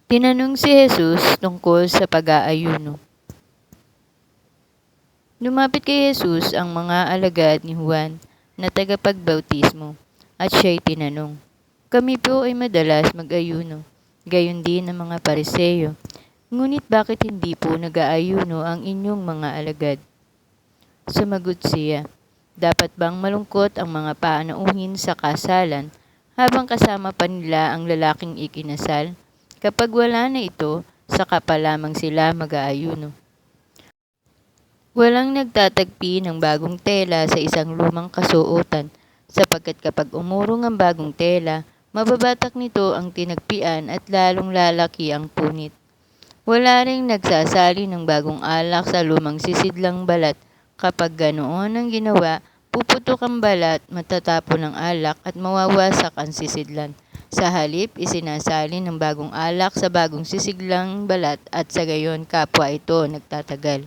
Tinanong si Jesus tungkol sa pag-aayuno. Lumapit kay Jesus ang mga alagad ni Juan na tagapagbautismo at siya'y tinanong, "Kami po ay madalas mag-ayuno, gayon din ang mga Pariseo. Ngunit bakit hindi po nag-aayuno ang inyong mga alagad?" Sumagot siya, "Dapat bang malungkot ang mga panauhin sa kasalan habang kasama pa nila ang lalaking ikinasal? Kapag wala na ito, saka pa lamang sila mag-aayuno. Walang nagtatagpi ng bagong tela sa isang lumang kasuotan, sapagkat kapag umurong ang bagong tela, mababatak nito ang tinagpian at lalong lalaki ang punit. Wala ring nagsasali ng bagong alak sa lumang sisidlang balat. Kapag ganoon ang ginawa, puputok ang balat, matatapon ang alak at mawawasak ang sisidlan. Sa halip, isinasali ng bagong alak sa bagong sisiglang balat at sa gayon kapwa ito nagtatagal."